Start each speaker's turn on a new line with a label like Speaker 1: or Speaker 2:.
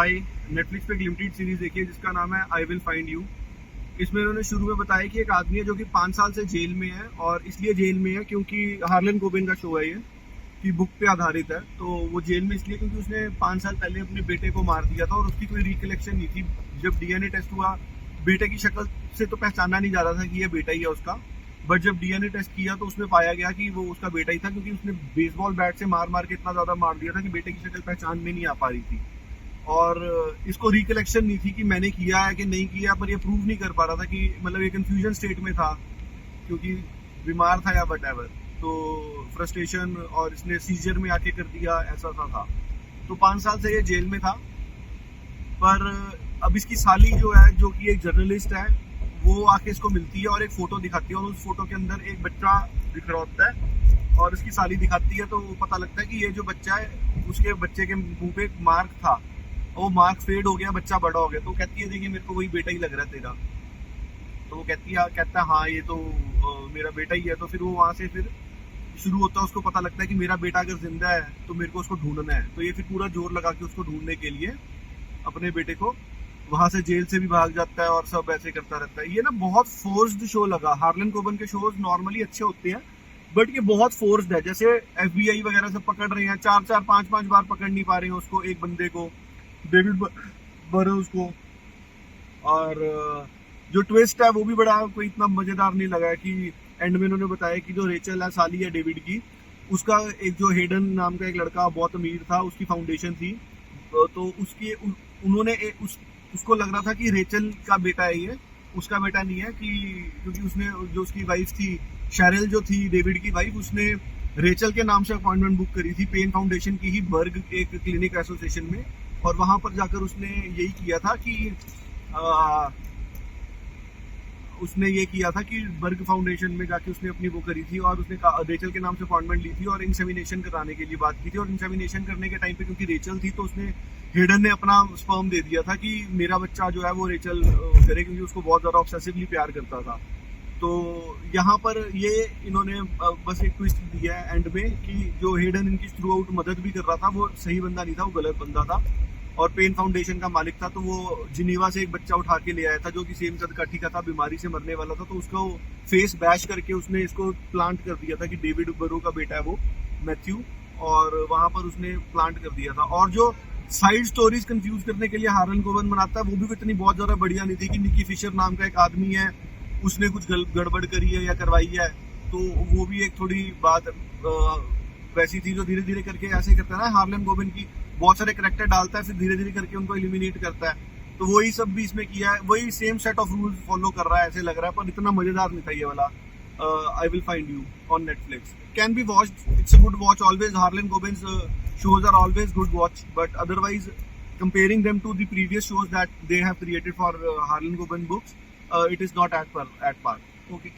Speaker 1: हाय, Netflix पे एक limited series देखी है जिसका नाम है आई विल फाइंड यू। इसमें उन्होंने शुरू में बताया कि एक आदमी है जो कि 5 साल से जेल में है, और इसलिए जेल में है क्योंकि हार्लन कोबेन का शो है ये, कि बुक पे आधारित है। तो वो जेल में इसलिए क्योंकि उसने 5 साल पहले अपने बेटे को मार दिया था और उसकी कोई रिकलेक्शन नहीं थी। जब डीएनए टेस्ट हुआ, बेटे की शक्ल से तो पहचाना नहीं जा रहा था कि ये बेटा ही है उसका, बट जब डीएनए टेस्ट किया तो उसमें पाया गया कि वो उसका बेटा ही था, क्योंकि उसने बेसबॉल बैट से मार मार के इतना ज्यादा मार दिया था कि बेटे की शक्ल पहचान में नहीं आ पा रही थी। और इसको रिकलेक्शन नहीं थी कि मैंने किया है कि नहीं किया, पर ये प्रूव नहीं कर पा रहा था कि मतलब ये कंफ्यूजन स्टेट में था क्योंकि बीमार था या वट। तो फ्रस्ट्रेशन और इसने सीजर में आके कर दिया, ऐसा सा था। तो 5 साल से ये जेल में था। पर अब इसकी साली जो है, जो कि एक जर्नलिस्ट है, वो आके इसको मिलती है और एक फोटो दिखाती है, और उस फोटो के अंदर एक बच्चा दिख रहा होता है और इसकी साली दिखाती है। तो पता लगता है कि ये जो बच्चा है, उसके बच्चे के मुंह पे एक मार्क था, वो मार्क फेड हो गया, बच्चा बड़ा हो गया। तो कहती है देखिए मेरे को वही बेटा ही लग रहा है तेरा। तो वो कहता है हाँ ये तो मेरा बेटा ही है। तो फिर वो वहां से फिर शुरू होता है, उसको पता लगता है कि मेरा बेटा अगर जिंदा है तो मेरे को उसको ढूंढना है। तो ये फिर पूरा जोर लगा के उसको ढूंढने के लिए अपने बेटे को वहां से जेल से भी भाग जाता है और सब ऐसे करता रहता है। ये ना बहुत फोर्स्ड शो लगा। हार्लन कोबन के शोज नॉर्मली अच्छे होते हैं, बट ये बहुत फोर्स्ड है। जैसे एफबीआई वगैरह सब पकड़ रहे हैं, 4-4 5-5 बार पकड़ नहीं पा रहे हैं उसको, एक बंदे को, डेविड बरोज को। और जो ट्विस्ट है वो भी बड़ा कोई इतना मजेदार नहीं लगा कि एंड में उन्होंने बताया कि जो रेचल है, साली है डेविड की, उसका एक जो हेडन नाम का एक लड़का बहुत अमीर था, उसकी फाउंडेशन थी। तो उसकी उन्होंने उसको लग रहा था कि रेचल का बेटा है ये, उसका बेटा नहीं है, कि क्योंकि उसने जो उसकी वाइफ थी शैरल, जो थी डेविड की वाइफ, उसने रेचल के नाम से अपॉइंटमेंट बुक करी थी पेन फाउंडेशन की ही बर्ग एक क्लिनिक एसोसिएशन में। और वहां पर जाकर उसने यही किया था कि उसने ये किया था कि बर्ग फाउंडेशन में जाके उसने अपनी वो करी थी, और उसने रेचल के नाम से अपॉइंटमेंट ली थी और इंसेमिनेशन कराने के लिए बात की थी। और इंसेमिनेशन करने के टाइम पे क्योंकि रेचल थी, तो उसने हेडन ने अपना स्पर्म दे दिया था कि मेरा बच्चा जो है वो रेचल करे, क्योंकि उसको बहुत ज्यादा ऑब्सेसिवली प्यार करता था। तो यहाँ पर ये इन्होंने बस एक ट्विस्ट दिया है एंड में कि जो हेडन इनकी थ्रू आउट मदद भी कर रहा था, वो सही बंदा नहीं था, वो गलत बंदा था और पेन फाउंडेशन का मालिक था। तो वो जिनीवा से एक बच्चा उठा के ले आया था जो कि सेम कद काठी का था, बीमारी से मरने वाला था। तो उसको फेस बैश करके उसने इसको प्लांट कर दिया था कि डेविड बरो का बेटा है वो, मैथ्यू, और वहां पर उसने प्लांट कर दिया था। और जो साइड स्टोरीज कंफ्यूज करने के लिए हार्लन कोबन बनाता है, वो भी इतनी बहुत ज्यादा बढ़िया नहीं थी कि निकी फिशर नाम का एक आदमी है, उसने कुछ गड़बड़ करी है या करवाई है। तो वो भी एक थोड़ी बात वैसी थी जो धीरे धीरे करके ऐसे करता है ना हार्लन कोबन की, बहुत सारे करेक्टर डालता है, फिर धीरे धीरे करके उनको एलिमिनेट करता है। तो वही सब भी इसमें किया है, वही same set of rules follow कर रहा है ऐसे लग रहा है, पर इतना मजेदार नहीं था ये वाला I will find you on Netflix. Can be watched, it's a good watch always. Harlan Coben's shows are always good watch, but otherwise comparing them to the previous shows that they have created for Harlan Coben books, it is not at par. Okay.